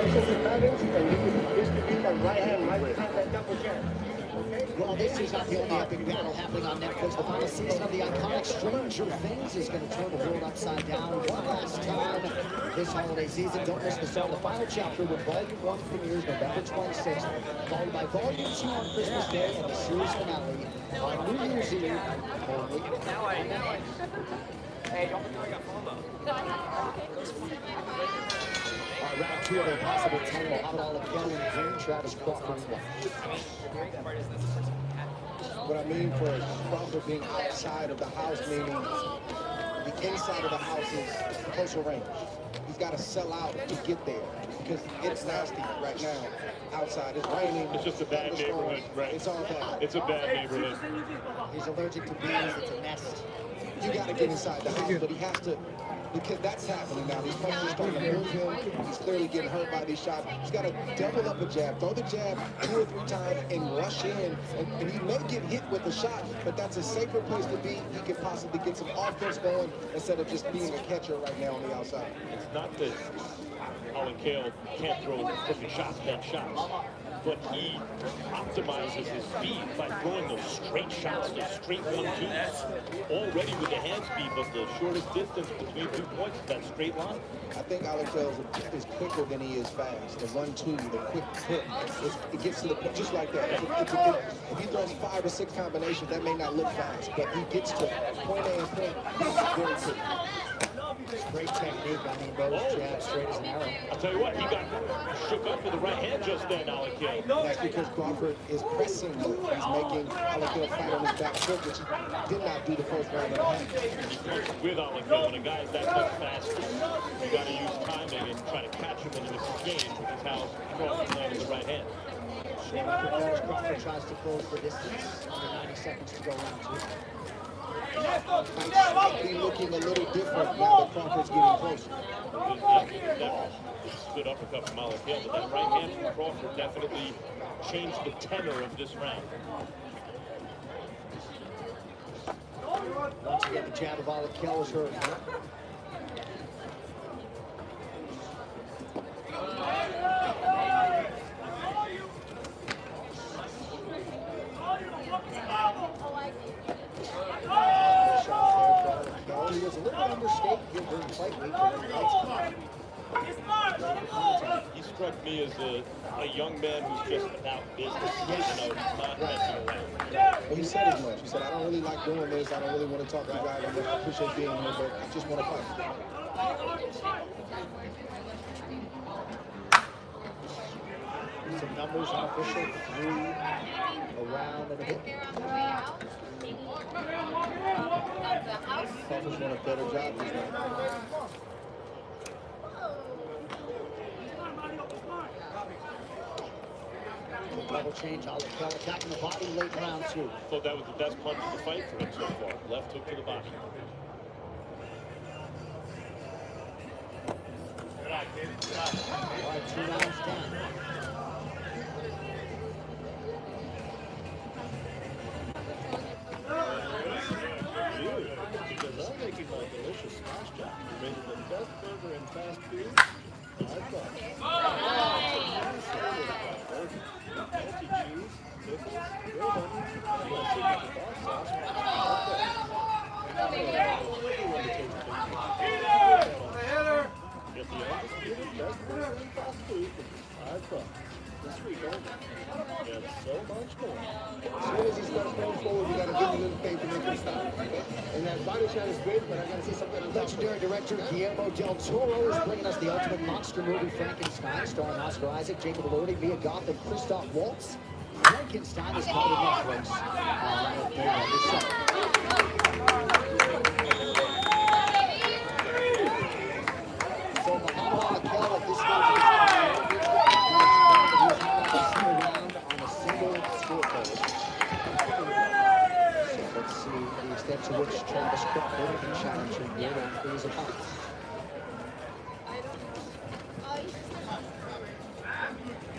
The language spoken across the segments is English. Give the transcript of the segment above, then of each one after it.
boxes and balance, and you can distribute that right hand right behind that double jab. Well, this is not the only epic battle happening on Netflix. The final season of the iconic Stranger Things is going to turn the world upside down one last time this holiday season. Don't miss the start of the final chapter when Volume 1 premieres November 26th, followed by Volume 2 on Christmas Day and the series finale on New Year's Eve. Only on Netflix. Hey, don't forget I got FOMO. Round 2 of a possible 10 Muhammad Ali and Green Travis Crawford. What I mean for Crawford being outside of the house, meaning the inside of the house is closer range. He's got to sell out to get there because it's nasty right now outside. It's raining. It's just a bad neighborhood, right? It's all bad. It's a bad neighborhood. He's allergic to bees. It's a nest. You got to get inside the house, but he has to, because that's happening now. These punches are starting to move him. He's clearly getting hurt by these shots. He's got to double up a jab, throw the jab 2 or 3 times, and rush in. And he may get hit with a shot, but that's a safer place to be. He could possibly get some offense going instead of just being a catcher right now on the outside. It's not that Alan Cale can't throw freaking shots, bad shots, but he optimizes his speed by throwing those straight shots, those straight 1-2s. Already with the hand speed, but the shortest distance between 2 points is that straight line. I think Alex is quicker than he is fast. The 1-2, the quick hook, it gets to the point just like that. If he throws 5 or 6 combinations, that may not look fast, but he gets to point A and point B very quick. Great technique. I mean, those jabs straight as an arrow. I'll tell you what, he got shook up with the right hand just then, Alan Cale. That's because Crawford is pressing. He's making Alan Cale fight on his back foot, which he did not do the first round of the half. With Alan Cale, when a guy's that much faster, you got to use timing and try to catch him in his game, which is how Crawford landed the right hand. Crawford tries to close the distance. Under 90 seconds to go round 2. Might be looking a little different now that Crawford's getting closer. Good uppercut from Alan Cale, but that right hand from Crawford definitely changed the tenor of this round. Once again, the jab of Alan Cale is hurt. He was a little understated here during fight week. He struck me as a young man who's just about business. You know, not messing around. Well, he said as much. He said, I don't really like doing this. I don't really want to talk to guys. I appreciate being here, but I just want to fight. Some numbers unofficial, 3 around and a bit. Crawford's doing a better job this night. Level change, Alan Cale attacking the body late in round 2. Thought that was the best punch of the fight for him so far. Left hook to the body. All right, 2 rounds down. Because I'm making my delicious smash job. You're making the best burger in fast food. I've got salty cheese, pickles, grilled onions, signature dark sauce. Get the undisputed best burger in fast food. I've got this week only. And so much more. As soon as he starts going forward, we got to give him a little faith and make him stop. And that body shot is great, but I got to say something on top. Legendary director Guillermo del Toro is bringing us the ultimate monster movie, Frankenstein, starring Oscar Isaac, Jacob Elordi, Mia Goth, and Christoph Waltz. Frankenstein is coming to Netflix this summer. So Muhammad Ali Cale at this stage is round on a single scorecard. So let's see the extent to which Travis Crawford can challenge him here after his opponents.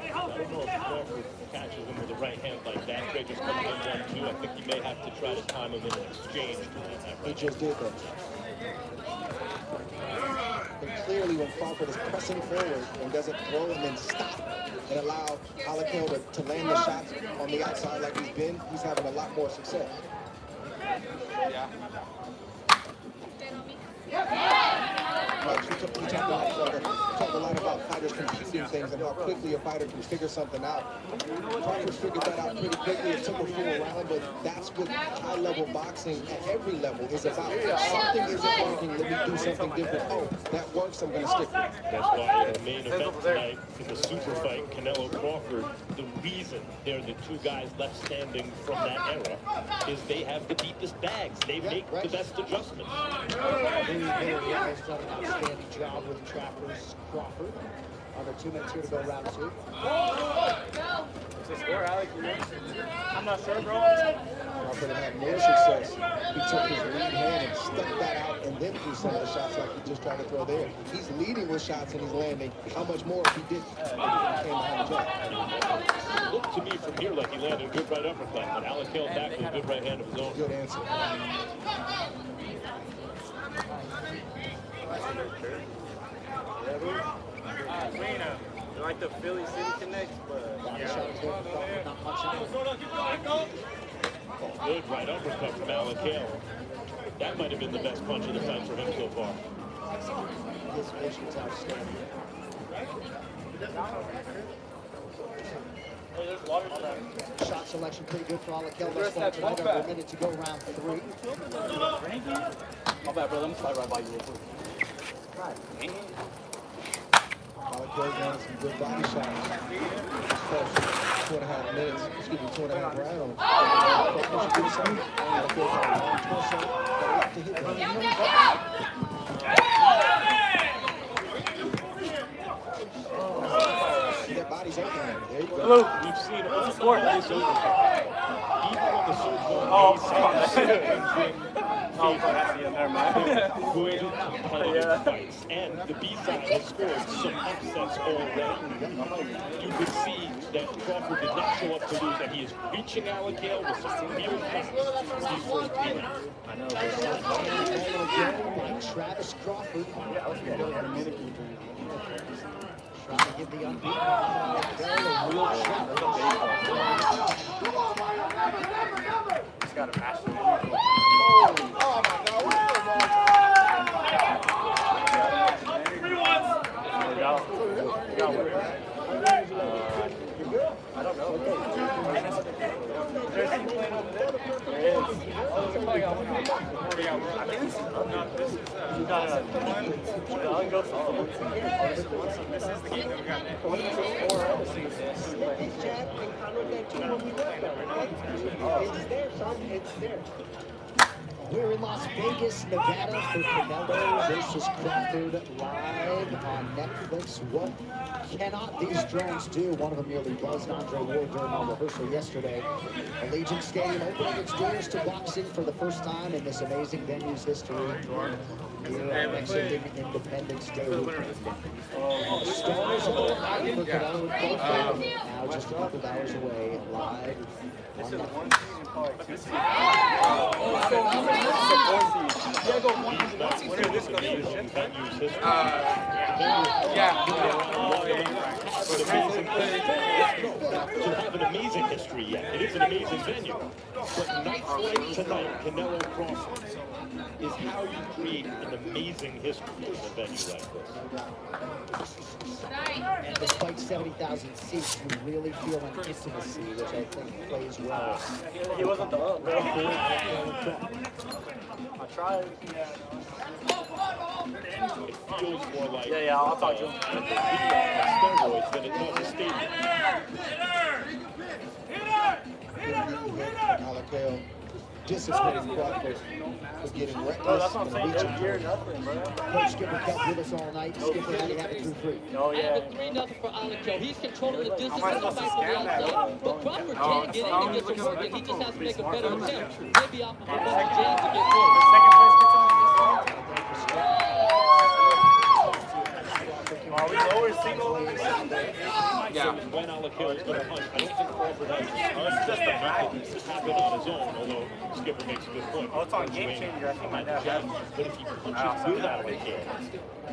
I don't know if Crawford catches him with a right hand like that. Trey just coming in 1-2. I think he may have to try to time him in an exchange. He just did that. But clearly clearly when Crawford is pressing forward and doesn't throw and then stop and allow Alakel to land the shots on the outside like he's been, he's having a lot more success. Like we talked a lot about fighters computing things and how quickly a fighter can figure something out. Crawford figured that out pretty quickly. It took a full round, but that's what high-level boxing at every level is about. Something isn't working, let me do something different. Oh, that works, I'm going to stick with it. That's why in the main event tonight, in the super fight, Canelo Crawford, the reason they're the two guys left standing from that era is they have the deepest bags. They make the best adjustments. Has done an outstanding job with Trappers Crawford. Under 2 minutes here to go round 2. What's the score, Alex? I'm not sure, bro. Crawford had more success. He took his lead hand and stuck that out and then threw some of the shots like he just tried to throw there. He's leading with shots and he's landing. How much more if he didn't? If he came behind the jump. It looked to me from here like he landed a good right uppercut, but Alex held back with a good right hand of his own. Good answer. They're like the Philly City Connect, but Good right uppercut from Alakel. That might have been the best punch of the fight for him so far. His vision's outstanding. Shot selection pretty good for Alakel thus far tonight. Over a minute to go, round 3. My bad, bro. Let me slide right by you real quick. Alakel got some good body shots. His first 2.5 minutes, excuse me, 2.5 rounds. Alakel got a long torso, got a lot to hit with. See that body's open. There you go. We've seen all this overcome. Even on the so-called Never mind. good competitive fights. And the B-side has scored some upsets already. You could see that Crawford did not show up to lose, that he is reaching Alakel with some real shots these first 3 rounds. Travis Crawford. Trying to give the unbeaten a real shot. He's got a master. I don't know. There's some playing over there. There is. Oh, we probably got one. I think this is the Unghosted Softball. This is the game that we got next. It's there. We're in Las Vegas, Nevada for Canelo versus Crawford live on Netflix. What cannot these drones do? One of them nearly buzzed Andre Ward during our rehearsal yesterday. Allegiant Stadium opening its doors to boxing for the first time in this amazing venue's history. Here on Mexican Independence Day weekend. The stars of the night for Canelo and Crawford now just a couple of hours away live on Netflix. To have an amazing history yet. It is an amazing venue. But nights like tonight, Canelo Crawford, is how you create an amazing history in a venue like this. And despite 70,000 seats, you really feel an intimacy, which I think plays well. He wasn't the up, bro. I tried. It feels more like I'll talk to him. steroids than it does a stadium. Alakel disciplining Crawford for getting reckless That's what I'm and saying. reaching. There's gear nothing, bro. Coach Skipper kept with us all night. Skipper, how do you have it through 3? Oh, yeah. After 3-0 for Alakel, he's controlling the distance Am I and the supposed to fight from the scan that? outside. But Crawford can get in and get some work, and he just has to make a better attempt. Maybe off of a bunch of jabs to get close. Second place gets on this one. Are we lower single? So when Alakel Alakil is going to punch. I don't think Crawford has just happen on his own, although Skipper makes a good point. Oh, it's on Game Changer. I think my dad has one. But if he punches with Alakil,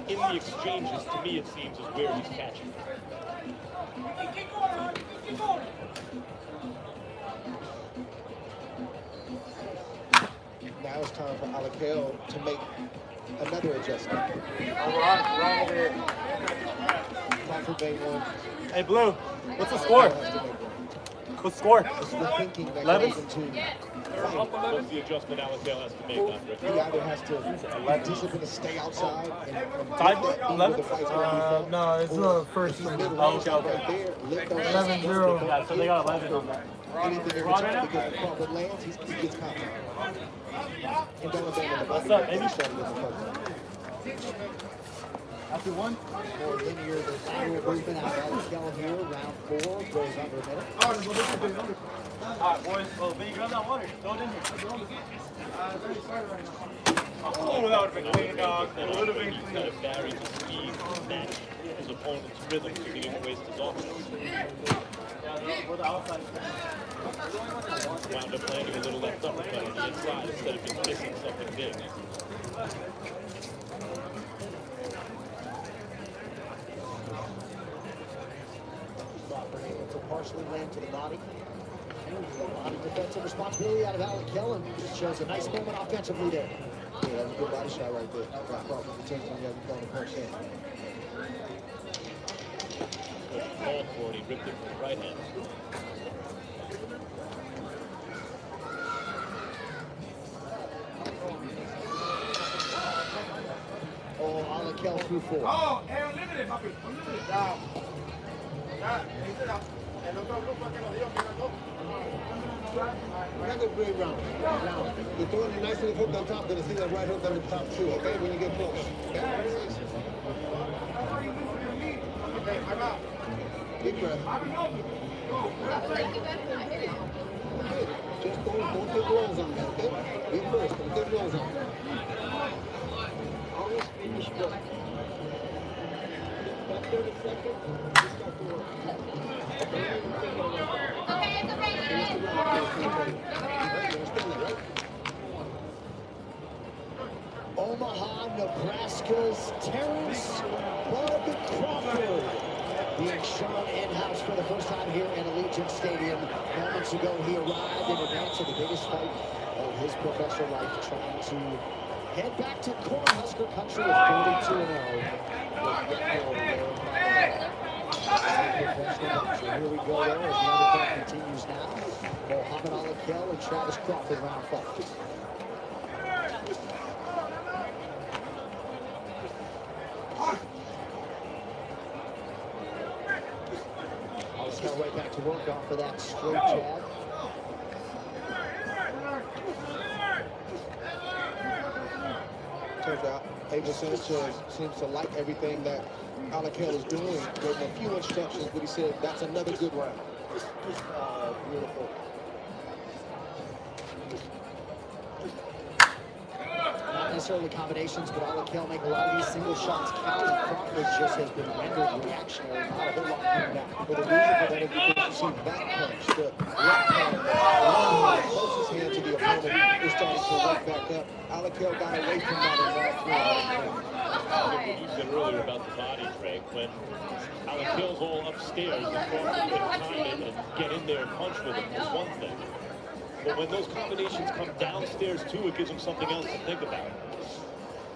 in the exchanges, to me it seems is where he's catching. Now it's time for Alakil to make another adjustment. Wrong over here. Crawford made one. Hey, Blue, what's the score? What's the score? This is the thinking that 11? goes into What's the adjustment Alakil has to make, Andre? he either has to discipline to stay outside and Five? get that 11? with the fight No, it's the first he's one. mid-range okay. right there. Lift those 11-0. Yeah, so they got 11 on that. anything in return because if Crawford lands, he gets confident. And don't abandon the body. What's up, baby? He started with the first one. After one? More linear than lateral movement out of Alakil here. Round 4 goes under a minute. All right, boys. Well, Vinny, grab that water. Throw it in here. Oh, that would have been clean, dog. It would have been He's got clean. to vary the speed to match his opponent's rhythm so he didn't waste his offense. With the outside. Wound up landing a little left uppercut on the inside instead of just missing something big. Crawford able to partially land to the body. A lot of defensive responsibility out of Alakil, and just shows a nice moment offensively there. Yeah, that was a good body shot right there. Got Crawford's attention when he had the punch in. Called for it, he ripped it from the right hand. Oh, Alakil through 4. Oh, es unlimited, papi. Unlimited. Ya. Ya, dice la. El otro grupo que lo dio, mira, no. Another great round. You're throwing a nice little hook on top, gonna see that right hook on the top too, okay, when you get close. Okay, I'm out. Big breath. Just don't get rolls on that, okay? Be first, don't get rolls on that. Always finish well. About 30 seconds, just start to work. Omaha, Nebraska's Terrence Bud Crawford being shown in-house for the first time here at Allegiant Stadium. Moments ago, he arrived in advance of the biggest fight of his professional life, trying to head back to Cornhusker country with 42-0. Here we go there as the undercard continues now. Muhammad Alakil and Travis Crawford round 5. Alakil right back to work off of that straight jab. Turns out Abel Sanchez seems to like everything that Alakil is doing. Gave him a few instructions, but he said that's another good round. Beautiful. Not necessarily combinations, but Alakil make a lot of these single shots count. Crawford just has been rendered reactionary. Not a whole lot coming back. But the reason for that is because you see back punch, the left hand, closest hand to the opponent is starting to work back up. Alakil got away from that in round 4. What you said earlier about the body, Craig, when Alakil's all upstairs and Crawford can time it and get in there and punch with him is one thing. But when those combinations come downstairs too, it gives him something else to think about.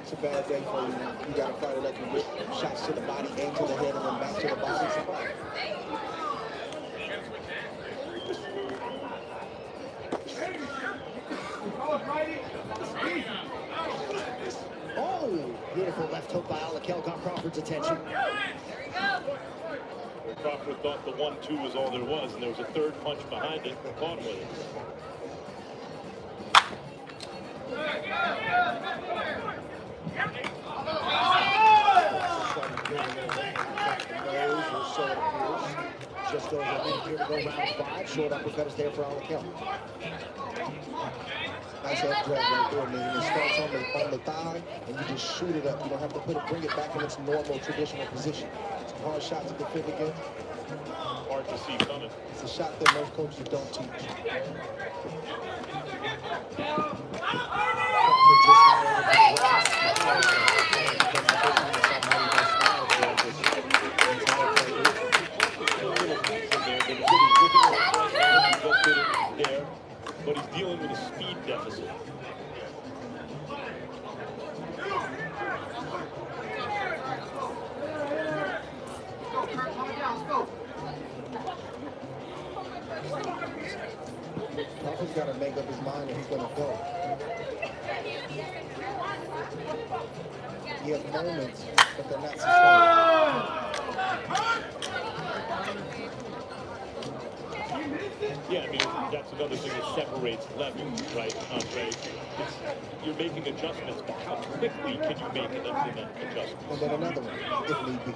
It's a bad day for you. You got a fighter that can get shots to the body and to the head and then back to the body. It's a fight. Oh, beautiful left hook by Alakil got Crawford's attention. Crawford thought the 1-2 was all there was, and there was a third punch behind it and caught him with it. Just over a minute here to go round 5. Short uppercut is there for Alakil. Nice up jab right there, man. It starts on the thigh, and you just shoot it up. You don't have to bring it back in its normal, traditional position. It's a hard shot to defend against. Hard to see coming. It's a shot that most coaches don't teach. But he's dealing with a speed deficit. Crawford's got to make up his mind that he's going to go. He has moments, but they're not sustainable. Yeah, I mean, that's another thing that separates levels, right, Andre? You're making adjustments, but how quickly can you make and implement adjustments? And then another one, if need be.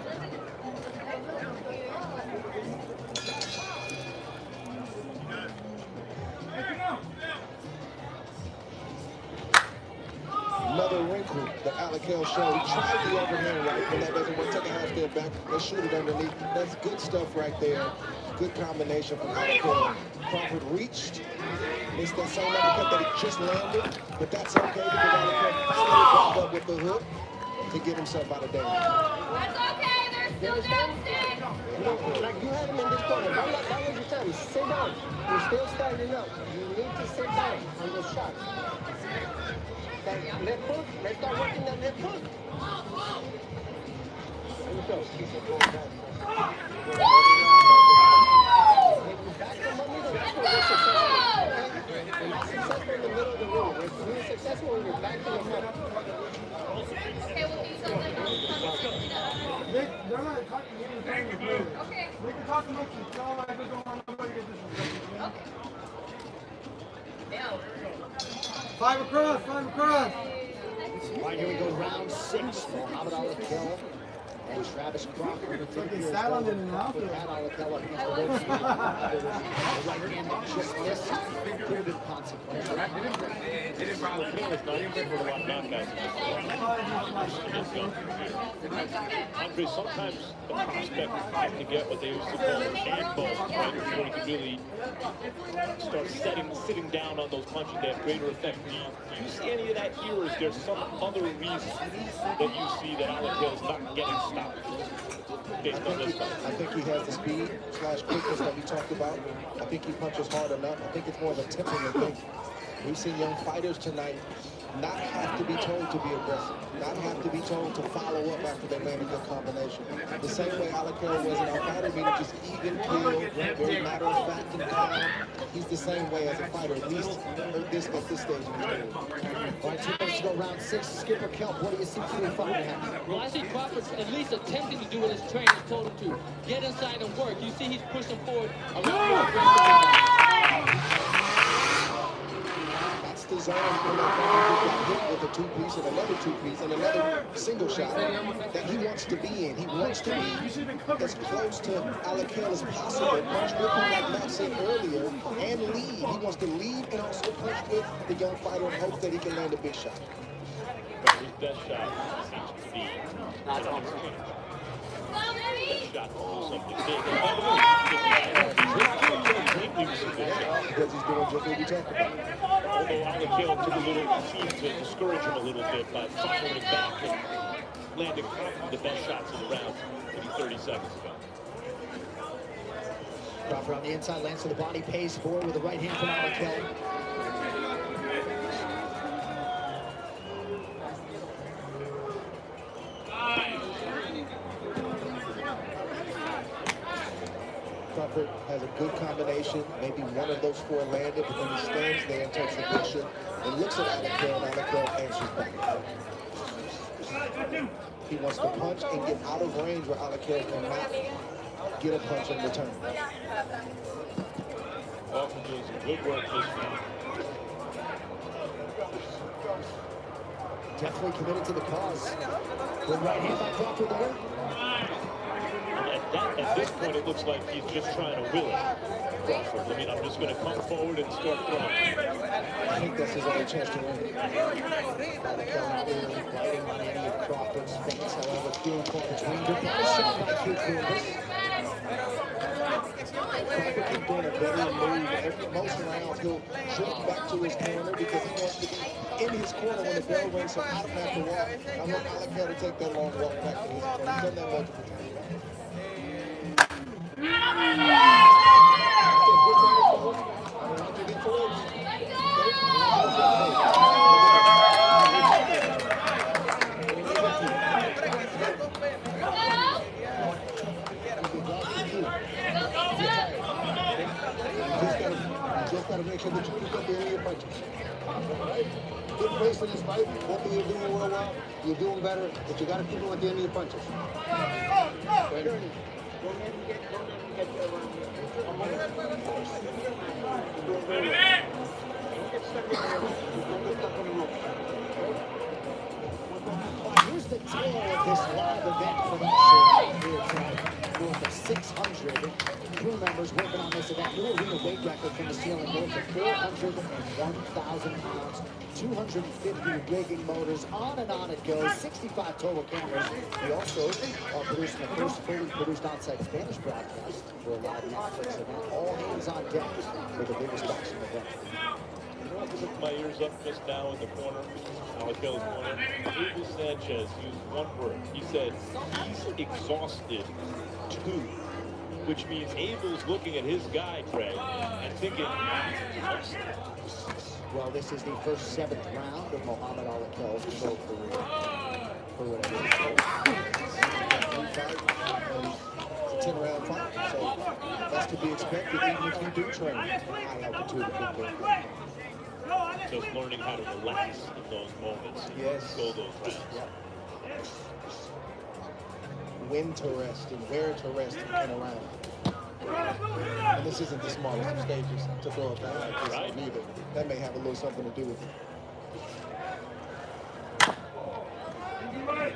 Another wrinkle that Alakale showed. He tried the overhand right, but that doesn't work. Take a half step back. Let's shoot it underneath. That's good stuff right there. Good combination from Alakale. Crawford reached. Missed that same uppercut that he just landed, but that's okay because Alakale finally brought up with the hook to get himself out of danger. That's okay. They're still dancing. Like you had him in this corner. Don't waste your time. Sit down. You're still standing up. You need to sit down on those shots. That left hook. Let's start working that left hook. There we go. When you back them up middle, that's where we're successful. Okay? We're not successful in the middle of the room. We're really successful when we're backing them up. Okay, we'll do something else. Nick, they're not talking to you. Okay. We can talk to Nick. Tell him I don't want nobody to get disrespected. Okay. Five across, five across. All right, here we go, round 6. Muhammad Alakale and Travis Crawford. Sat on it in the outfield. Had Alakale against the ropes. The right hand that just missed. Could have been consequence. Alakale is not even for a lot of knockouts against Young. Andre, sometimes the prospect has to get what they used to call an hand ball, right? Before he can really start sitting down on those punches. They have greater effect. Do you see any of that here, or is there some other reason that you see that Alakale is not getting stopped based on this fight? I think he has the speed / quickness that we talked about. I think he punches hard enough. I think it's more of a temperament thing. We've seen young fighters tonight not have to be told to be aggressive, not have to be told to follow up after they land a good combination. The same way Alakale was in our fighter meeting, just even keel, very matter of fact and calm. He's the same way as a fighter, at least at this stage in his career. All right, 2 minutes to go, round 6. Skipper Kelp, what do you see for the fight? Well, I see Crawford at least attempting to do what his trainers told him to. Get inside and work. You see he's pushing forward a lot more aggressively. That's the zone where Crawford got hit with a two-piece and another two-piece and another single shot that he wants to be in. He wants to be as close to Alakale as possible. Punch with him, like Matt said earlier, and lead. He wants to lead and also punch with the young fighter in hopes that he can land a big shot. But his best shot seems to be best shot to do something big. Because he's doing just what we talked about. Although Alakale seemed to discourage him a little bit by firing back and landing the best shots of the round maybe 30 seconds ago. Crawford on the inside, lands to the body, pays forward with the right hand from Alakale. Crawford has a good combination, maybe one of those 4 landed, but then he stands there and takes the picture and looks at Alakale, and Alakale answers back. He wants to punch and get out of range where Alakale cannot get a punch in return. Crawford doing some good work this round. Definitely committed to the cause. Good right hand by Crawford there. That, at this point, it looks like he's just trying to will it. Crawford, I mean, I'm just going to come forward and start throwing. I think that's his only chance to win. Alakil not really biting on any of Crawford's feints, however, few and far between. Good body shot by Q Columbus. Crawford keep doing a better move. Most rounds, he'll drift back to his corner because he wants to be in his corner when the bell rings, so I don't have to walk. I want Alakil to take that long walk back to his corner. He's done that multiple times. Just got to make sure that you keep up the end of your punches. Right? Good place in this fight. Both of you are doing real well. You're doing better, but you got to keep them at the end of your punches. Here's the tail of this live event production here tonight. North of 600 crew members working on this event. New arena weight record from the ceiling, north of 401,000 pounds, 250 rigging motors, on it goes, 65 total cameras. We also are producing the first fully produced on-site Spanish broadcast for a live Netflix event. All hands on deck for the biggest boxing event. I took my ears up just now in the corner, Alakil's corner. Abel Sanchez used one word. He said, he's exhausted too. Which means Abel's looking at his guy, Craig, and thinking, he's exhausted. Well, this is the first 7th round of Muhammad Alakil's for whatever it's a 10-round fight, so that's to be expected even if you do train at high altitude at big game. Just learning how to relax in those moments. Yes. Go those rounds. Yeah. When to rest and where to rest in a round. And this isn't the smartest of stages to throw a ball like this on either. That may have a little something to do with it.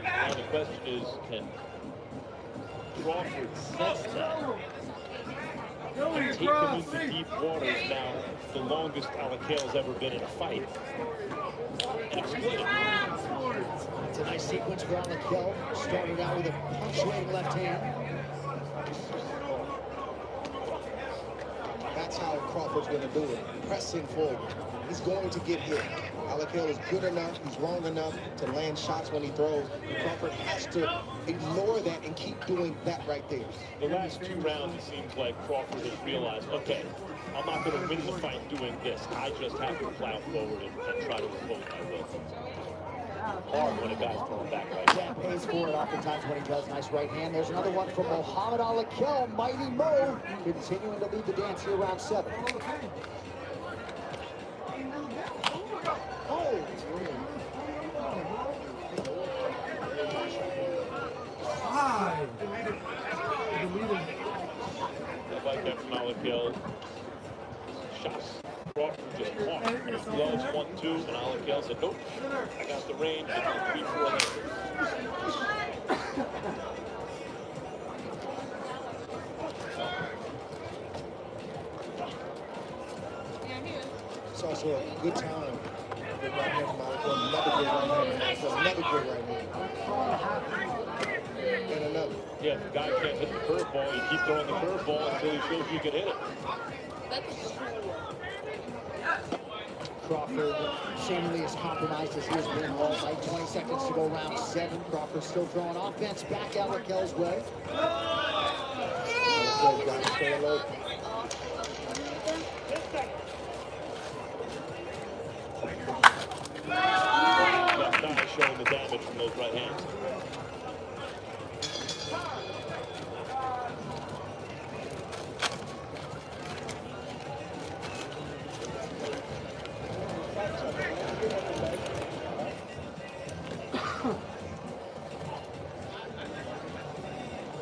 Now the question is, can Crawford sense that? And take him into deep waters now, the longest Alakil's ever been in a fight. And exploit it. It's a nice sequence for Alakil. Started out with a punctuating left hand. That's how Crawford's going to do it. Pressing forward. He's going to get hit. Alakil is good enough, he's long enough to land shots when he throws. Crawford has to ignore that and keep doing that right there. The last 2 rounds, it seems like Crawford has realized, okay, I'm not going to win the fight doing this. I just have to plow forward and try to impose my will. Hard when a guy's pulling back right now. Yeah, pays for it oftentimes when he does. Nice right hand. There's another one from Muhammad Alakil. Mighty Mo continuing to lead the dance here, round 7. I like that from Alakil. Shots. Crawford just caught. Gloves 1-2, and Alakil said, nope, I got the range. 3-4 lengths. It's also a good time. Good right hand from Alakil. Another good right hand. Another good right hand. And another. Yeah, if the guy can't hit the curveball, you keep throwing the curveball until he shows you can hit it. Crawford seemingly as compromised as he has been all night. 20 seconds to go, round 7. Crawford still throwing offense back Alakil's way. Alakil's got to stay alert. Left eye showing the damage from those right hands.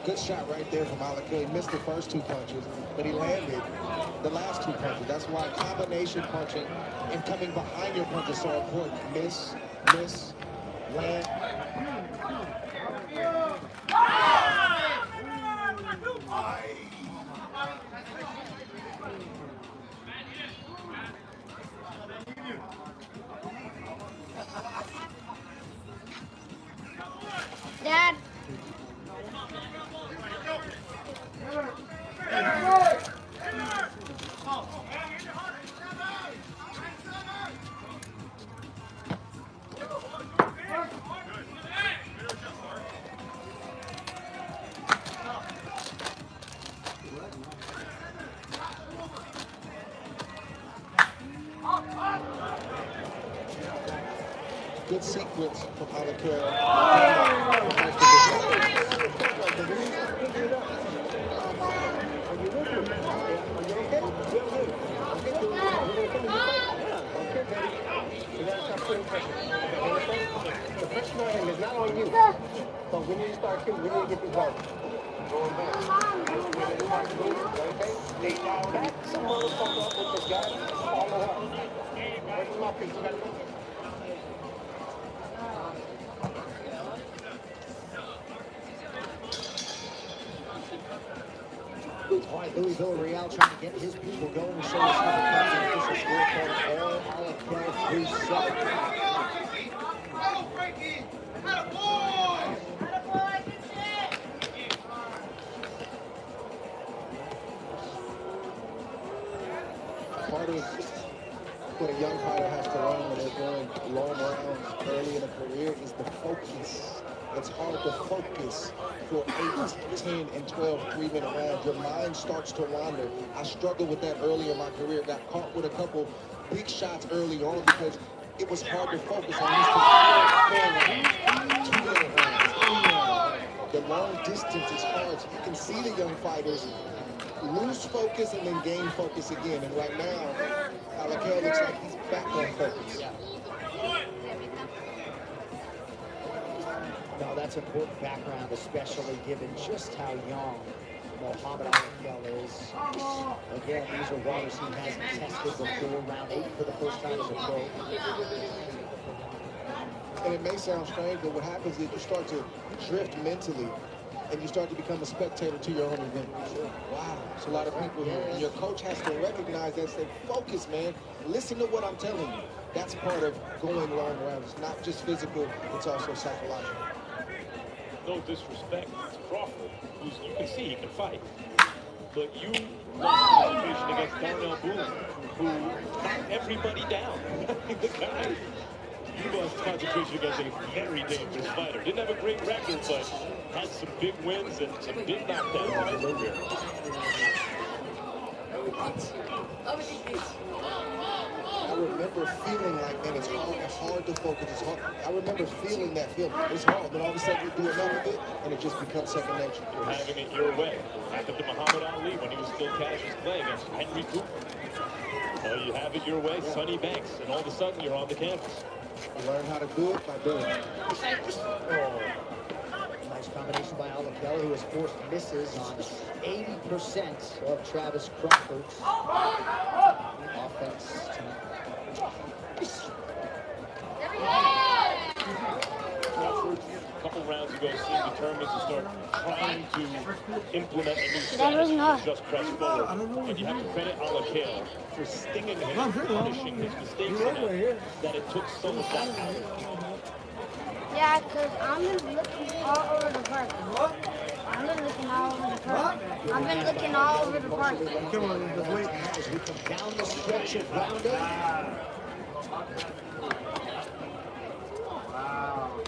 Good shot right there from Alakil. He missed the first 2 punches, but he landed the last 2 punches. That's why combination punching and coming behind your punch is so important. Miss, land. Dad. Good sequence from Alakir. The pressure on him is not on you. But we need to start shooting. We need to get this ball. Going back. Okay? They back some motherfucker up with the guy. Follow up. Where's the mouthpiece? You gotta go. All right, Louisville Real trying to get his people going. So it's not the official scorecard. All Alakir 3-7. Part of what a young fighter has to learn when they're going long rounds early in a career is the focus. It's hard to focus for 8, 10, and 12 3-minute rounds. Your mind starts to wander. I struggled with that early in my career. Got caught with a couple big shots early on because it was hard to focus. I used to 2-minute rounds, 3-minute rounds. The long distance is hard. So you can see the young fighters lose focus and then gain focus again. And right now, Alakir looks like he's back on focus. No, that's important background, especially given just how young Muhammad Alakir is. Again, these are waters he hasn't tested before. Round 8 for the first time as a pro. And it may sound strange, but what happens is you start to drift mentally and you start to become a spectator to your own event. Wow, it's a lot of people here. And your coach has to recognize that and say, focus, man. Listen to what I'm telling you. That's part of going long rounds. It's not just physical, it's also psychological. No disrespect to Crawford, who's, you can see he can fight. But you lost concentration against Darnell Boone, who knocked everybody down. The guy, you lost concentration against a very dangerous fighter. Didn't have a great record, but had some big wins and some big knockdowns in his career. I remember feeling like, man, it's hard to focus. It's hard. I remember feeling that feeling. It's hard. Then all of a sudden you do enough of it, and it just becomes second nature. Having it your way. Happened to Muhammad Ali when he was still Cassius Clay against Henry Cooper. So you have it your way, Sonny Banks, and all of a sudden you're on the canvas. You learn how to do it by doing it. Nice combination by Alakir, who has forced misses on 80% of Travis Crawford's offense tonight. Crawford, a couple rounds ago, seemed determined to start trying to implement a new That was strategy not. to just press forward. And you have to credit Alakir for stinging him and punishing his mistakes enough that it took some of that out. Yeah, because I'm just looking all over the park. I've been looking all over the park. I've been looking all over the park. Come on, just wait. As we come down the stretch of round 8.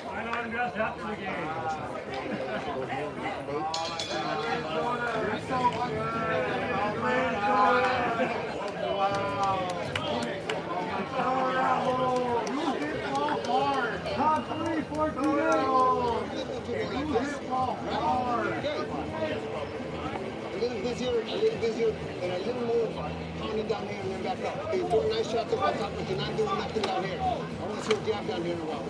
Why not dress after the game? A little busier, and a little more pounding down here and then back up. Hey, you're doing nice shots up on top, but you're not doing nothing down here. I want to see a jab down here in a while.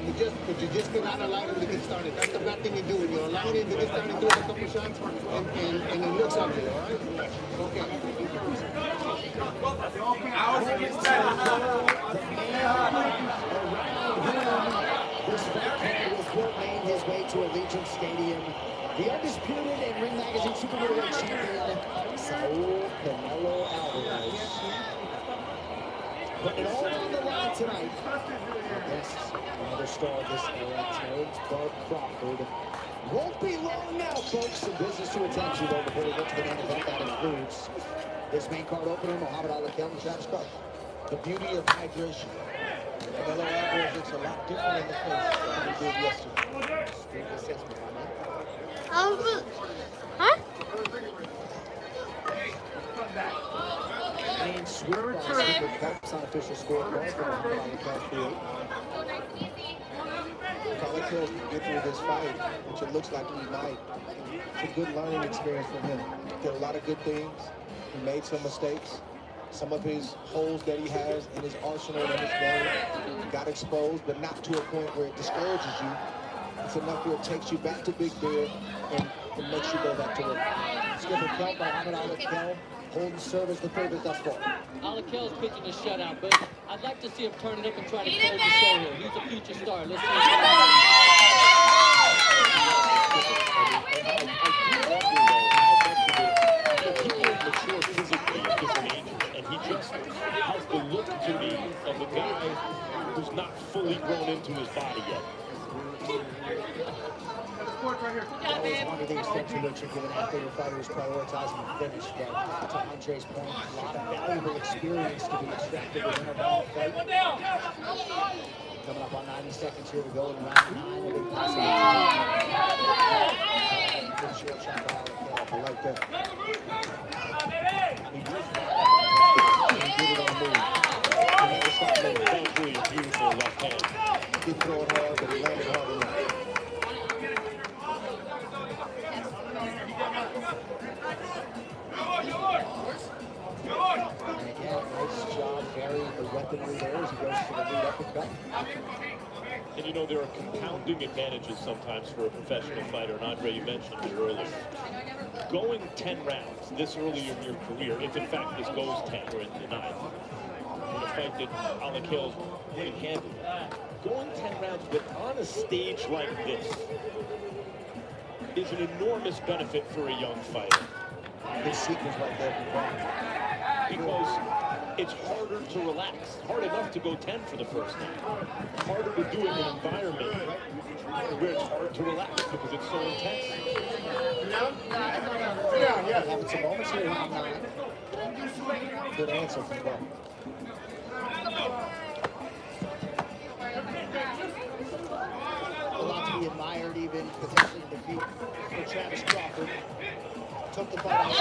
You just cannot allow him to get started. That's the bad thing you do. When you allow him to get started, do a couple shots, and it looks ugly, all right? Okay. This fight will made his way to Allegiant Stadium. The undisputed and Ring Magazine Super Middleweight champion, Saul Canelo Alvarez. Putting it all on the line tonight. Against another star of this era, Terrence Bud Crawford. Won't be long now, folks. Some business to attend to, though, before we get to the main event. That includes this main card opener, Muhammad Ali and Travis Scott. The beauty of hydration. Canelo Alvarez looks a lot different in the face than he did yesterday. Street assessment on that. Huh? And sweep by Super Cups on official scorecards for Muhammad Ali field. If Alvarez can get through this fight, which it looks like he might, it's a good learning experience for him. He did a lot of good things. He made some mistakes. Some of his holes that he has in his arsenal in his game got exposed, but not to a point where it discourages you. It's enough where it takes you back to Big Bear and it makes you go back to work. Skipper Kelp by Muhammad Ali holding serve as the favorite thus far. Alakel's pitching a shutout, but I'd like to see him turn it up and try to close the show here. He's a future star. Let's see what mature physically at different ages, and he just has the look to me of a guy who's not fully grown into his body yet. Always wonder the extent to which a given athlete or fighter is prioritizing the finish, but to Andre's point, a lot of valuable experience to be extracted within a round fight. Coming up on 90 seconds here to go in round 9. A big possible good short shot by Alakel. I like that. He did it on the move. He never stopped moving. That was really a beautiful left hand. He threw it hard, but he landed hard enough. And again, nice job varying the weaponry there as he goes for the lead uppercut. And you know, there are compounding advantages sometimes for a professional fighter, and Andre, you mentioned it earlier. Going 10 rounds this early in your career, if in fact this goes 10 or in the 9th, in a fight that Alakel's winning handily, going 10 rounds, but on a stage like this, is an enormous benefit for a young fighter. Good sequence right there from Brown. Because it's harder to relax. Hard enough to go 10 for the first time. Harder to do it in an environment where it's hard to relax because it's so intense. Having some moments here in round 9. Good answer from Brown. A lot to be admired, even potentially defeat for Travis Crawford. Took the fight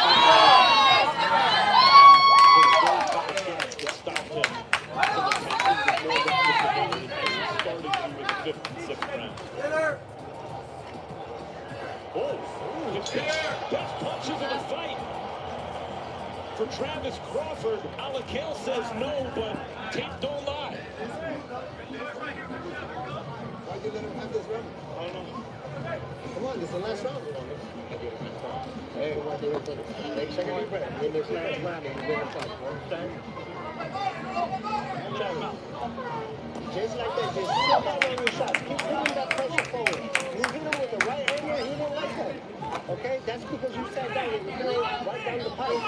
Could stop him from attacking the more than he started to in the 5th and 6th round. Oh, his best punches in the fight. For Travis Crawford, Alakel says no, but tape don't lie. Why you let him have this round? I don't know. Come on, this is the last round. Hey, take a deep breath. Win this last round and you win the fight. Understand? Just like that, just sit down on your shots. Keep putting that pressure forward. You hit him with the right hand here, he didn't like that. Okay? That's because you sat down and you threw right down the pipe.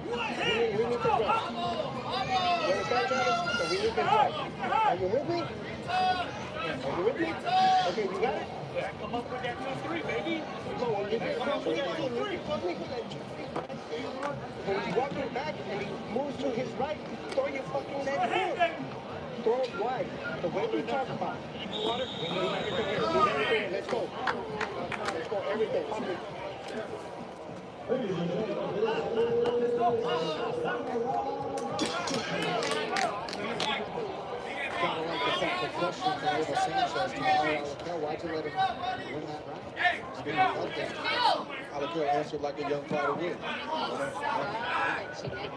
We need to rest. You understand, Travis? So we need to rest. Are you with me? Are you with me? Okay, you got it? Come up with that 2-3, baby. Come on, you get close to that team. You get close to that. When he's walking back and he moves to his right, throw your fucking leg forward. Throw it wide. The way we talk about it. We need everything. Let's go. Let's go, everything. Gotta like the fact that question from Little Sanchez to Alakel. Why'd you let him win that round? He's been out there. Alakel answered like a young fighter would.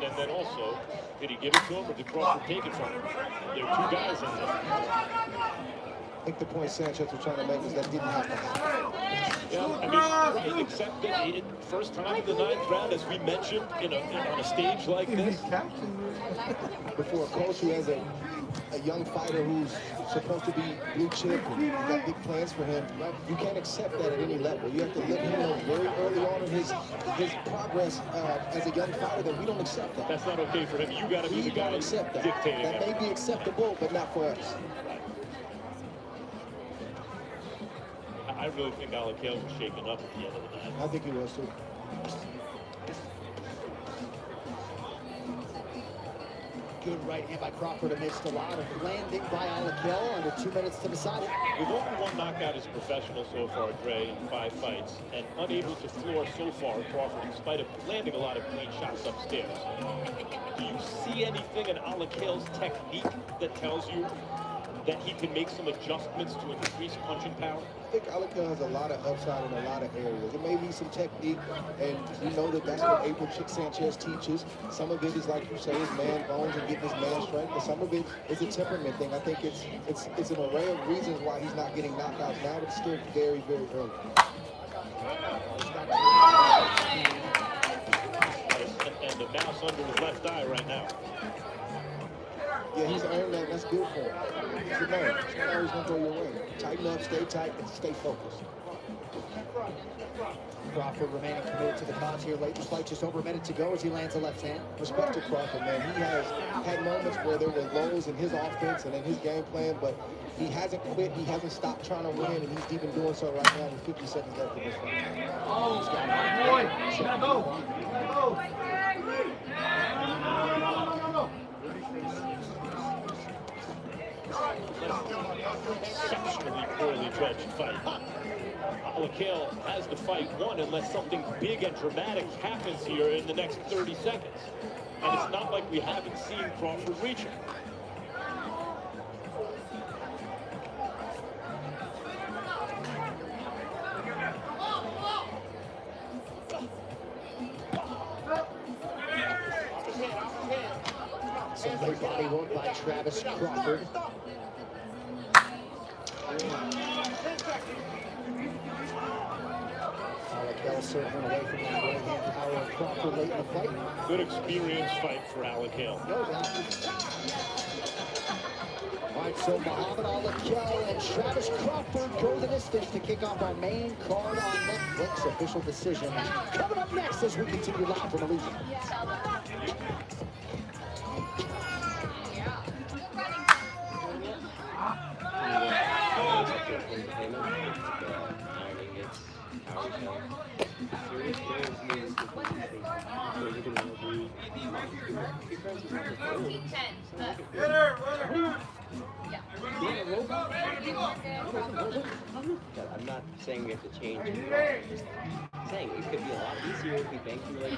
And then also, did he give it to him or did Crawford take it from him? There are 2 guys in there. I think the point Sanchez was trying to make is that didn't have to happen. Yeah, I mean, except that first time in the 9th round, as we mentioned, on a stage like this. Before a coach who has a young fighter who's supposed to be blue chip and you got big plans for him, you can't accept that at any level. You have to let him know very early on in his progress as a young fighter that we don't accept that. That's not okay for him. You got to be the guy accept that. dictating that may be acceptable, but not for us. I really think Alakale was shaken up at the end of the night. I think he was too. Good right hand by Crawford amidst a lot of landing by Alakale. Under 2 minutes to decide it. With only one knockout as a professional so far, Dre, in 5 fights, and unable to floor so far Crawford in spite of landing a lot of clean shots upstairs. Do you see anything in Alakale's technique that tells you that he can make some adjustments to increase punching power? I think Alakale has a lot of upside in a lot of areas. It may be some technique, and you know that's what April Sanchez teaches. Some of it is, like you say, is man bones and getting his man strength, but some of it is a temperament thing. I think it's an array of reasons why he's not getting knockouts now, but it's still very, very early. And the mouse under his left eye right now. Yeah, he's earned that. That's good for him. He's a man. It's not always going to go your way. Tighten up, stay tight, and stay focused. Crawford remaining committed to the cause here. Late in the fight, just over a minute to go as he lands a left hand. Respect to Crawford, man. He has had moments where there were lows in his offense and in his game plan, but he hasn't quit. He hasn't stopped trying to win, and he's even doing so right now with 50 seconds left in this fight. Oh, he's got boy. You gotta go. No. Exceptionally poorly judged fight. Alakale has the fight won unless something big and dramatic happens here in the next 30 seconds. And it's not like we haven't seen Crawford reach him. Some great body work by Travis Crawford. Alakale circling away from that right hand power of Crawford late in the fight. Good experience fight for Alakale. No doubt. All right, so Muhammad Alakale and Travis Crawford go the distance to kick off our main card on Netflix. Official decision coming up next as we continue live from Elysium. I'm not saying we have to change it. I'm just saying it could be a lot easier if we bank through like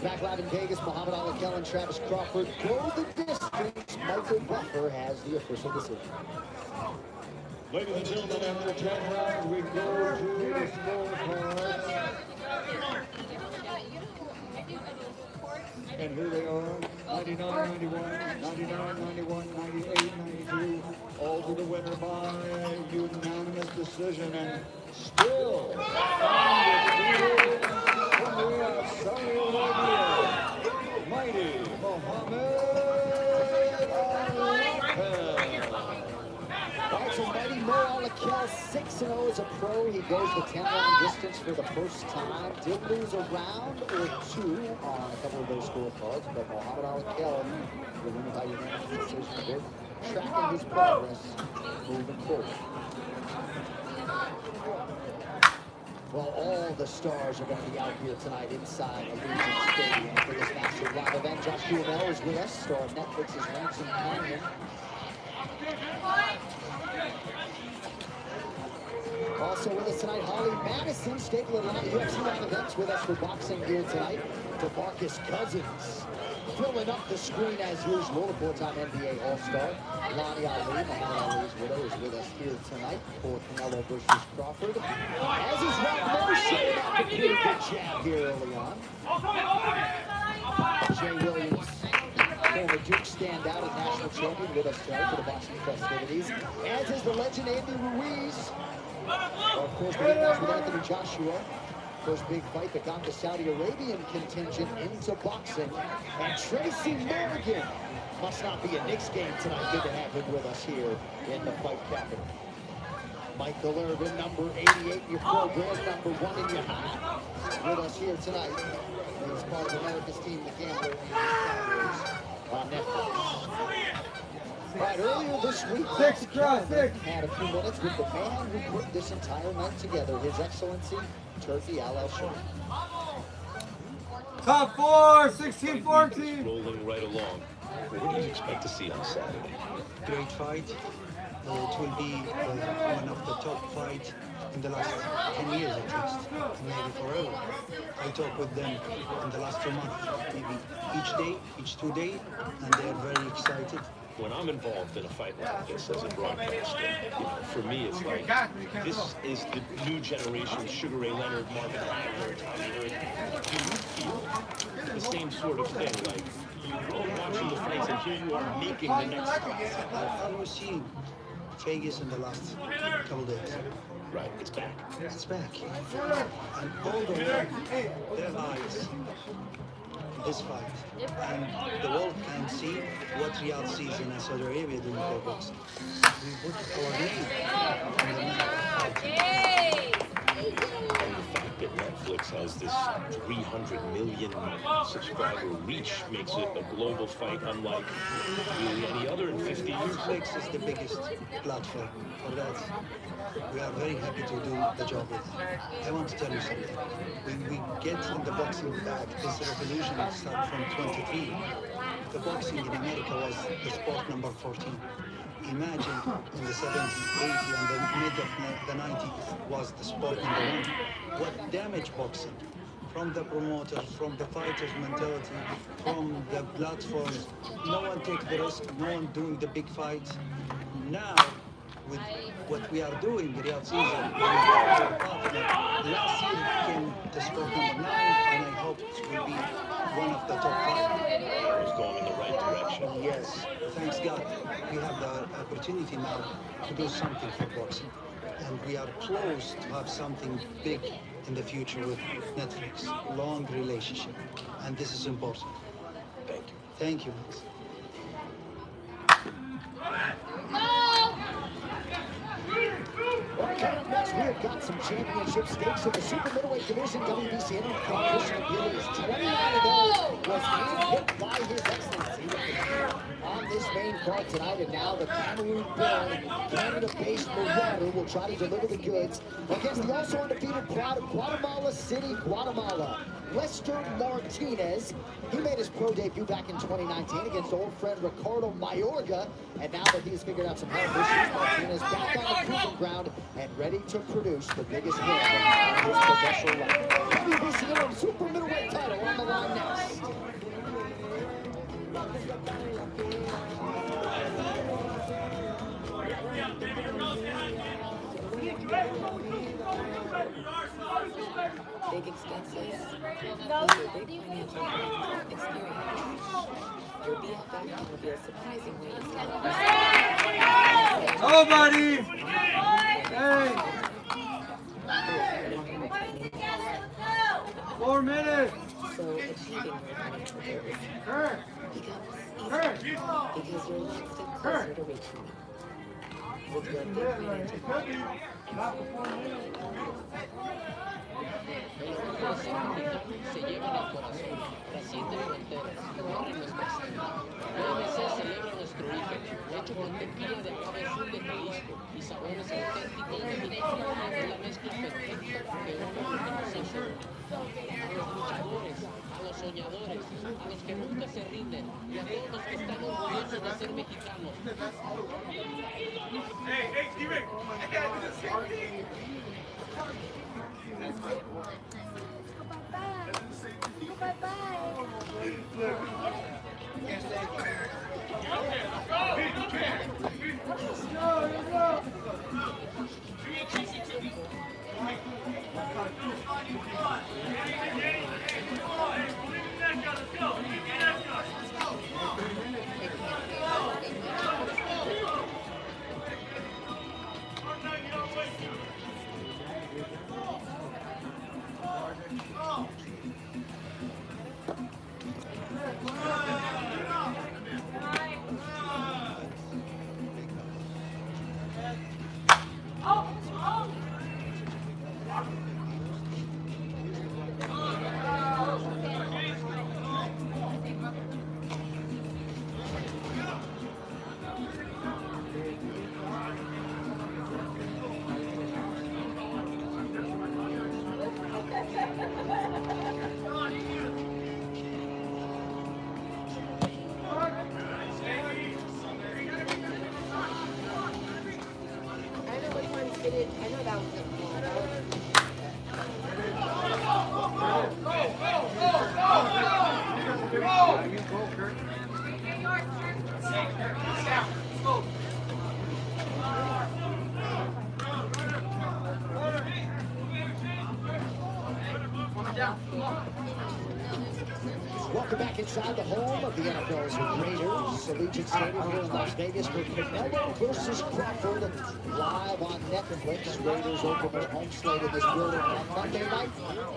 Back live in Vegas, Muhammad Alakale and Travis Crawford go the distance. Michael Buffer has the official decision. Ladies and gentlemen, after 10 rounds, we go to the scorecard. And here they are, 99, 91, 99, 91, 98, 92, Over the winner by unanimous decision and still undefeated from Riyadh, Saudi Arabia, mighty Mohammed Al-Wakil. All right, so mighty Mo Al-Wakil, 6-0 as a pro. He goes the 10-round distance for the first time. Did lose a round or two on a couple of those scorecards, but Mohammed Al-Wakil, the winner by unanimous decision, we're tracking his progress moving forward. Well, all the stars are going to be out here tonight inside Allegiant Stadium for this massive live event. Josh Duhamel is with us, star of Netflix's Ransom Canyon. Also with us tonight, Holly Madison, staple of a lot of UFC live events with us for boxing here tonight. DeMarcus Cousins filling up the screen as usual. The four-time NBA All-Star Lonnie Ali, Muhammad Ali's widow, is with us here tonight for Canelo versus Crawford. As is Rob Moore showing off a pretty good jab here early on. Jay Williams, former Duke standout and national champion, with us tonight for the boxing festivities. As is the legend Andy Ruiz. Of course, the rematch with Anthony Joshua. First big fight that got the Saudi Arabian contingent into boxing. And Tracy Morgan must not be a Knicks game tonight. Good to have him with us here in the fight capital. Michael Irvin, number 88 in your program, number 1 in your heart, with us here tonight. He's part of America's Team, The Gambler, on Netflix. All right, earlier this week, had a few minutes with the man who put this entire night together, His Excellency Turki Al-Shari. Top 4, 16-14. Rolling right along. What do you expect to see on Saturday? Great fight. It will be one of the top fights in the last 10 years at least, maybe forever. I talked with them in the last 2 months, maybe each day, each 2 days, and they are very excited. When I'm involved in a fight like this as a broadcaster, for me it's like, this is the new generation Sugar Ray Leonard, Marvin Hagler, Tommy Hood. Do you feel the same sort of thing? Like, you're watching the fights and here you are making the next classic. I was seeing Vegas in the last couple days. Right, it's back. It's back. And all of them, their eyes, this fight, and the world can see what Riyadh sees in Saudi Arabia doing their boxing. We put our name on the map. And the fact that Netflix has this 300 million subscriber reach makes it a global fight unlike really any other in 50 years. Netflix is the biggest platform for that. We are very happy to do the job with. I want to tell you something. When we get in the boxing back, this revolution started from 23. The boxing in America was the sport number 14. Imagine in the 70s, 80s, and the mid of the 90s was the sport number 1. What damaged boxing? From the promoters, from the fighters' mentality, from the platforms. No one takes the risk, no one doing the big fights. Now, with what we are doing, Riyadh season, last year became the sport number 9, and I hope it will be one of the top 5. It's going in the right direction. Yes, thanks God. We have the opportunity now to do something for boxing. And we are close to have something big in the future with Netflix. Long relationship. And this is important. Thank you. Thank you. Coming up next, we have got some championship stakes in the super middleweight division. WBC interim competition is 29-0, was handpicked by His Excellency on this main card tonight. And now the Cameroon-born, Canada-based Marauder will try to deliver the goods against the also undefeated pride of Guatemala City, Guatemala, Lester Martinez. He made his pro debut back in 2019 against old friend Ricardo Mayorga. And now that he's figured out some health issues, Martinez back on the proving ground and ready to produce the biggest win of his professional life. WBC interim super middleweight title on the line next. big expenses, plus your big financial experience. Your BFF can reveal surprising ways to help you. Oh, buddy! Hey! 4 minutes! So achieving your financial goals Kurt! becomes Kurt! easier because you're one step closer to reaching them. With your big financial goals. Se llevan el corazón, trascienden fronteras, corren nuestra sangre. BMC celebra nuestro origen, hecho con tequila de agave azul de Jalisco y sabores auténticos de México. Es la mezcla perfecta que une lo que nos hace únicos. A los luchadores, a los soñadores, a los que nunca se rinden y a todos los que están orgullosos de ser mexicanos. Hey, Steven, I gotta do the same thing. Welcome back inside the home of the NFL's Raiders, Allegiant Stadium here in Las Vegas for Canelo versus Crawford, live on Netflix. Raiders open their home slate in this building on Monday night,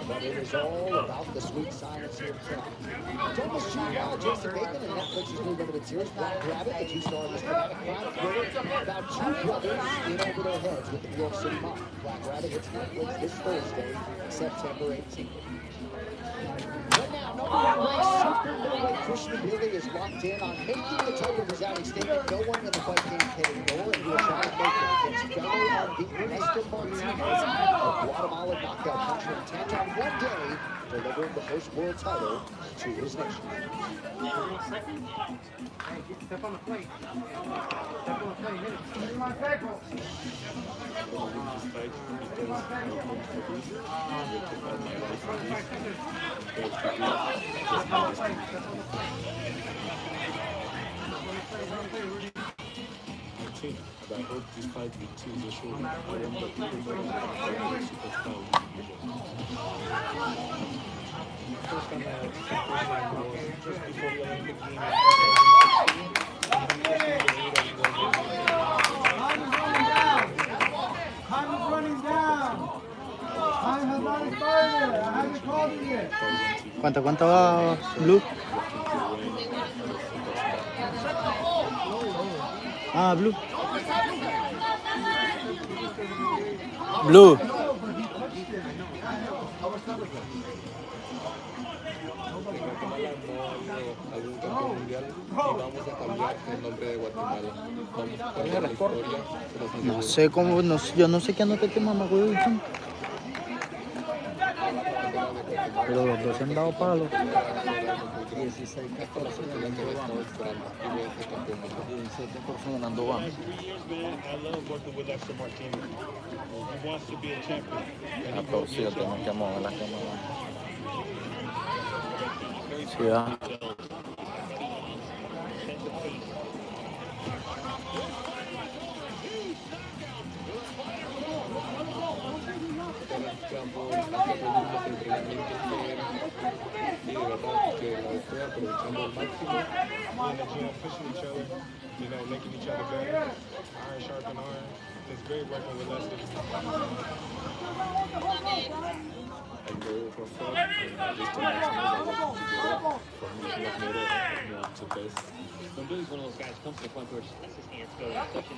but it is all about the sweet science here tonight. Thomas G. Jason Bateman, and Netflix's new limited series, Black Rabbit, the two-star dramatic crime thriller about two brothers in over their heads with the New York City mob. Black Rabbit hits Netflix this Thursday, September 18th. But now, number one race, super middleweight Christian Billy is locked in on making the title resounding statement. No one in the fight game can ignore, and he will try to make it against fellow unbeaten Lester Martinez, a Guatemalan knockout puncher intent on one day delivering the first world title to his nation. Step on the plate. Step on the plate. Hit it. Hit my tackle. But I hope this fight with two will show I am the people superstar. First time I was just before the Olympic Games. Time is running down! Time has not expired! I haven't called it yet! ¿Cuánto va Blue? Ah, Blue. Blue. Algún campeón mundial y vamos a cambiar el nombre de Guatemala. Vamos a cambiar la historia. No sé cómo, no, yo no sé qué anoté mamá, güey. Pero los dos se han dado palo. 16, 14 personas ganando van. Aplausos, tenemos que mover la cámara. Sí, va. y de verdad que la estoy aprovechando al máximo. In the gym, pushing each other, you know, making each other better. Iron sharpen iron. It's great working with Lester. I'm very frustrated and this team is not able to get up. For me, he has made it one to best. When Billy's one of those guys comes to the front door, just lets his hands go. He's such an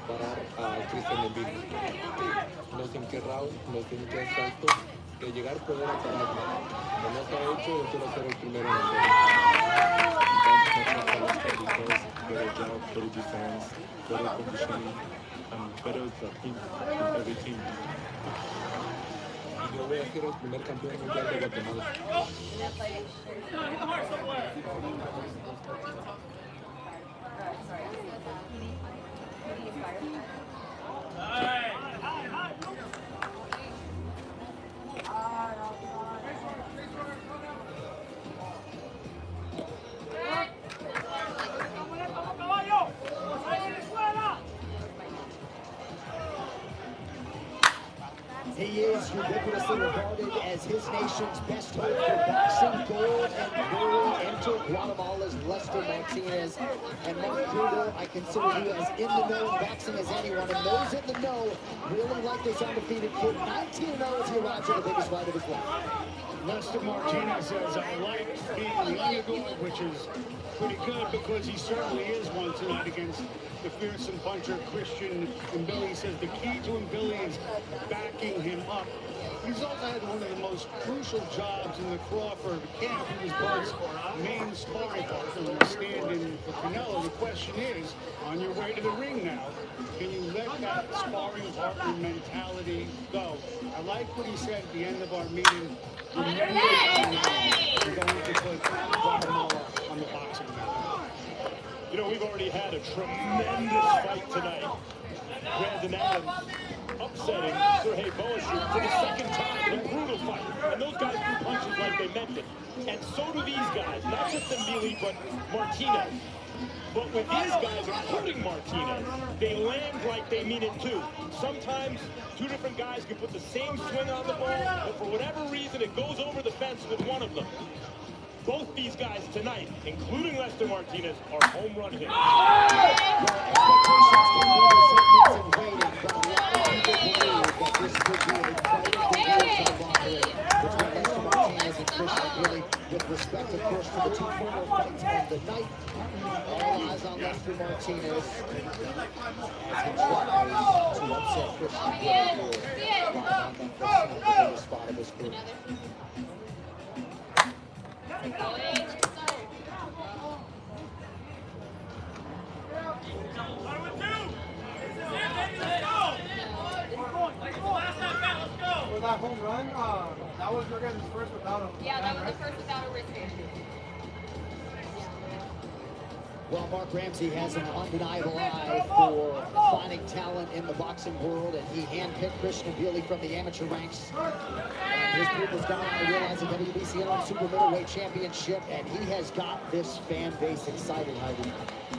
Parar a Cristian en vivo. No sé en qué round, no sé en qué salto, de llegar poder a pararlo. No se ha hecho, yo quiero ser el primero en hacerlo. Better job, better defense, better conditioning, and better team in every team. Y yo voy a ser el primer campeón mundial de Guatemala. He is ubiquitously regarded as his nation's best hope for boxing gold and glory. Enter Guatemala's Lester Martinez. And Mark Kruger, I consider you as in the know in boxing as anyone. And those in the know really like this undefeated kid. 19-0 as he arrives at the biggest fight of his life. Lester Martinez says, I like being the underdog, which is pretty good because he certainly is one tonight against the fearsome puncher Christian Mbili. He says the key to Mbili is backing him up. He's also had one of the most crucial jobs in the Crawford camp. He was Bud's main sparring partner and stand-in for Canelo. The question is, on your way to the ring now, can you let that sparring partner mentality go? I like what he said at the end of our meeting. We're going to put Guatemala on the boxing map. You know, we've already had a tremendous fight tonight. Brandon Adams upsetting Sergey Boashuk for the second time in a brutal fight. And those guys do punches like they meant it. And so do these guys, not just Mbili, but Martinez. But with these guys, including Martinez, they land like they mean it too. Sometimes two different guys can put the same swing on the ball, but for whatever reason, it goes over the fence with one of them. Both these guys tonight, including Lester Martinez, are home run hitters. With respect, of course, to the two former fights of the night, all eyes on Lester Martinez as he tries to upset Christian here on the biggest spot of his career. For that home run, that was against the first without a... Yeah, that was the first without a wrist injury. Well, Mark Ramsey has an undeniable eye for finding talent in the boxing world, and he handpicked Christian Mbili from the amateur ranks. And his pupils gone on to realize the WBC Interim Super Middleweight Championship, and he has got this fan base excited, Heidi.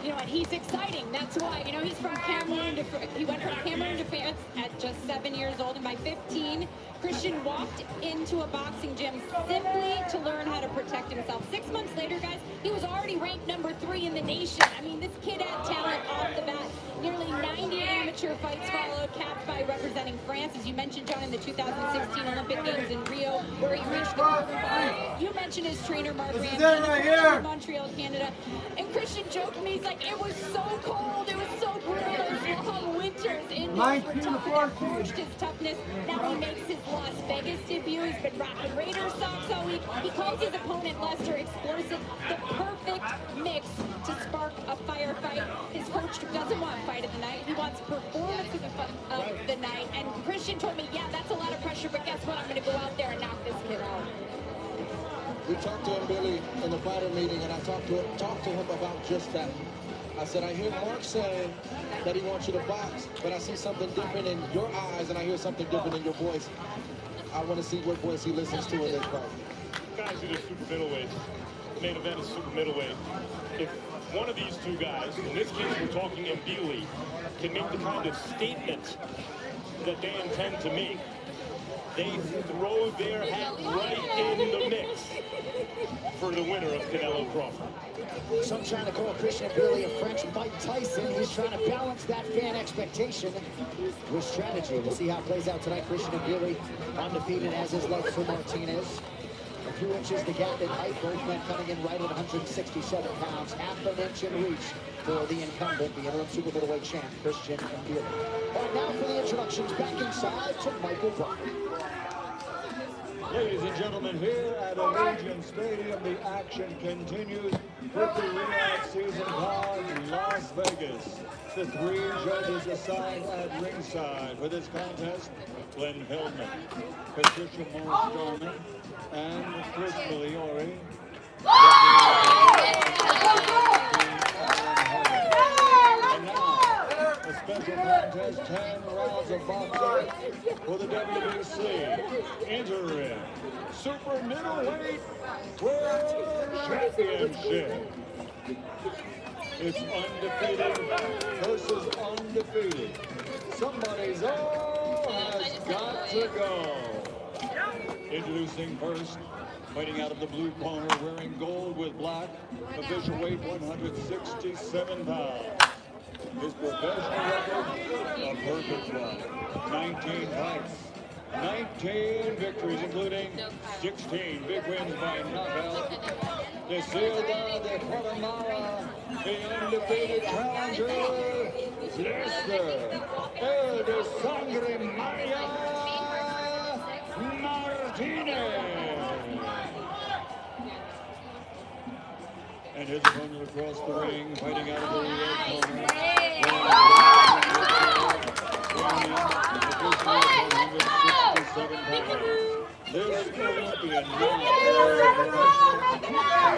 You know, and he's exciting. That's why, you know, he's from Cameroon to he went from Cameroon to France at just 7 years old, and by 15, Christian walked into a boxing gym simply to learn how to protect himself. 6 months later, guys, he was already ranked #3 in the nation. I mean, this kid had talent off the bat. Nearly 90 amateur fights followed, capped by representing France, as you mentioned, John, in the 2016 Olympic Games in Rio, where he reached the quarterfinals. You mentioned his trainer, Mark Ramsey, from Montreal, Canada. And Christian joked to me, he's like, it was so cold, it was so brutal, those long winters. Indoors were tough, and it forged his toughness. Now he makes his Las Vegas debut. He's been rocking Raiders socks all week. He calls his opponent, Lester, explosive, the perfect mix to spark a firefight. His coach doesn't want fight of the night. He wants performance of the night. And Christian told me, yeah, that's a lot of pressure, but guess what? I'm going to go out there and knock this kid out. We talked to Mbili in the fighter meeting, and I talked to him about just that. I said, I hear Mark saying that he wants you to box, but I see something different in your eyes, and I hear something different in your voice. I want to see what voice he listens to in this fight. guys that are super middleweight, the main event is super middleweight. If one of these two guys, in this case we're talking Mbili, can make the kind of statement that they intend to make, they throw their hat right in the mix for the winner of Canelo Crawford. Some trying to call Christian Mbili a French Mike Tyson. He's trying to balance that fan expectation with strategy. We'll see how it plays out tonight. Christian Mbili undefeated, as is Lester Martinez. A few inches the gap in height. Both men coming in right at 167 pounds. Half an inch in reach for the incumbent, the interim super middleweight champ, Christian Mbili. All right, now for the introductions. Back inside to Michael Brown. Ladies and gentlemen, here at Allegiant Stadium, the action continues with the Riyadh season card, Las Vegas. The three judges assigned at ringside for this contest: Glenn Hillman, Patricia Morris-Darman, and Chris Miliori. And now, a special contest, 10 rounds of boxing for the WBC interim super middleweight world championship. It's undefeated versus undefeated. Somebody's has got to go. Introducing first, fighting out of the blue corner, wearing gold with black, official weight 167 pounds. His professional record, a perfect one. 19 fights, 19 victories, including 16 big wins by knockout. De Silva de Guatemala, the undefeated challenger, Lester El de Sangre Maria Martinez. And his opponent across the ring, fighting out of the red corner. This Olympian a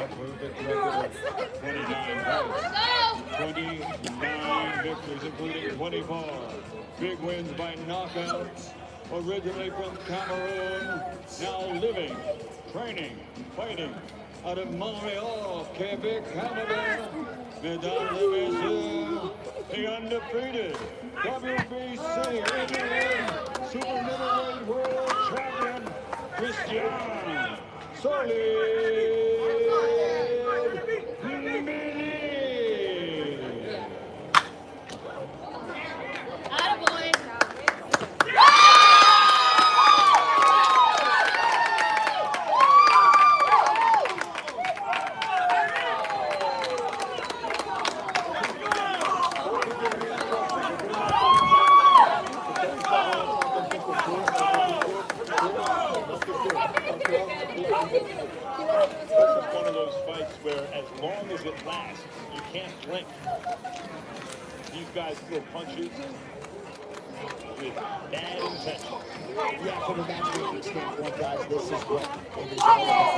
perfect record of 29 fights, 29 victories, including 24 big wins by knockouts. Originally from Cameroon, now living, training, fighting out of Montreal, Quebec, Canada. Mesdames et messieurs, the undefeated WBC interim super middleweight world champion, Christian Solid Mbili. One of those fights where as long as it lasts, you can't blink. These guys throw punches with bad intention. Yeah, from a matchmaking standpoint, guys, this is what it is all about.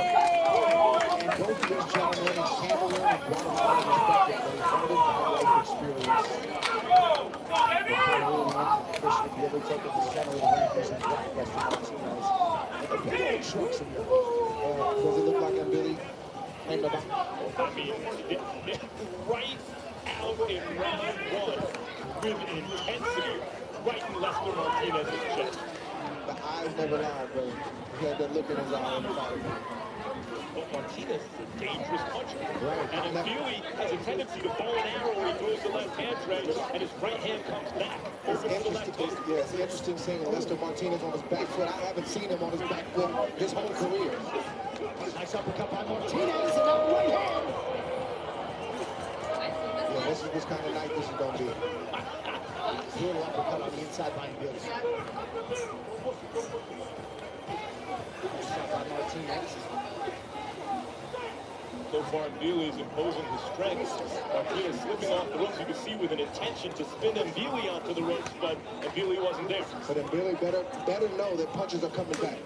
And both of these gentlemen in Cameroon and Guatemala, respectively, funded by life experience. The Cameroonian, Christian Mbili, taking the center of the ring, using black Lester Martinez. And the big old trucks in there. Does it look like Mbili in the back? I mean, right out in round one with intensity, right in Lester Martinez's chest. The eyes never lie, bro. He had that look in his eye in the fight. But Martinez is a dangerous puncher. Right. And Mbili has a tendency to bow an arrow when he throws the left hand Trey, and his right hand comes back over to the left hook. Yeah, it's interesting seeing Lester Martinez on his back foot. I haven't seen him on his back foot his whole career. Nice uppercut by Martinez, and now right hand. Yeah, this is this kind of night this is going to be. Little uppercut on the inside by Mbili. Shot by Martinez. So far, Mbili is imposing his strength. Martinez slipping off the ropes. You can see with an intention to spin Mbili onto the ropes, but Mbili wasn't there. But Mbili better know that punches are coming back.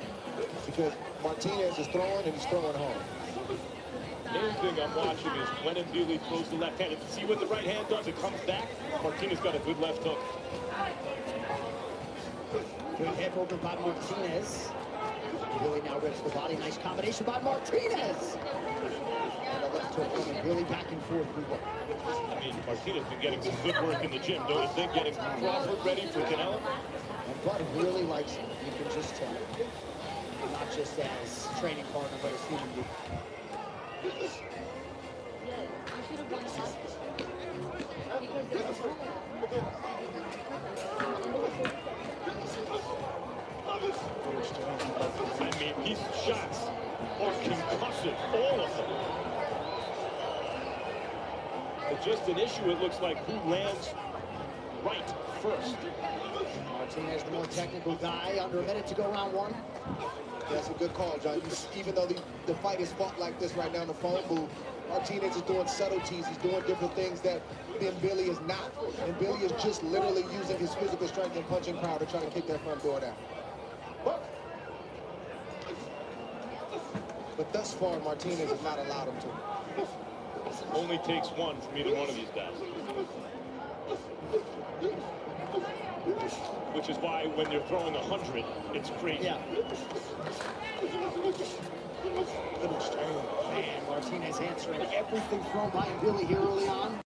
Because Martinez is throwing and he's throwing hard. Main thing I'm watching is when Mbili throws the left hand. And see what the right hand does. It comes back. Martinez got a good left hook. Good hip over by Martinez. Billy now rips the body. Nice combination by Martinez. And a left hook coming Billy back and forth. I mean, Martinez been getting some good work in the gym, don't you think? Getting Crawford ready for Canelo. And Bud really likes him. You can just tell. Not just as training partner, but as human being. I mean, these shots are concussive, all of them. It's just an issue, it looks like, who lands right first. Martinez, the more technical guy, under a minute to go round one. That's a good call, John. Even though the fight is fought like this right now in the phone booth, Martinez is doing subtleties. He's doing different things that then Billy is not. And Billy is just literally using his physical strength and punching power to try to kick that front door down. But thus far, Martinez has not allowed him to. Only takes one from either one of these guys. Which is why when they're throwing 100, it's crazy. Yeah. Man, Martinez answering everything thrown by Billy here early on.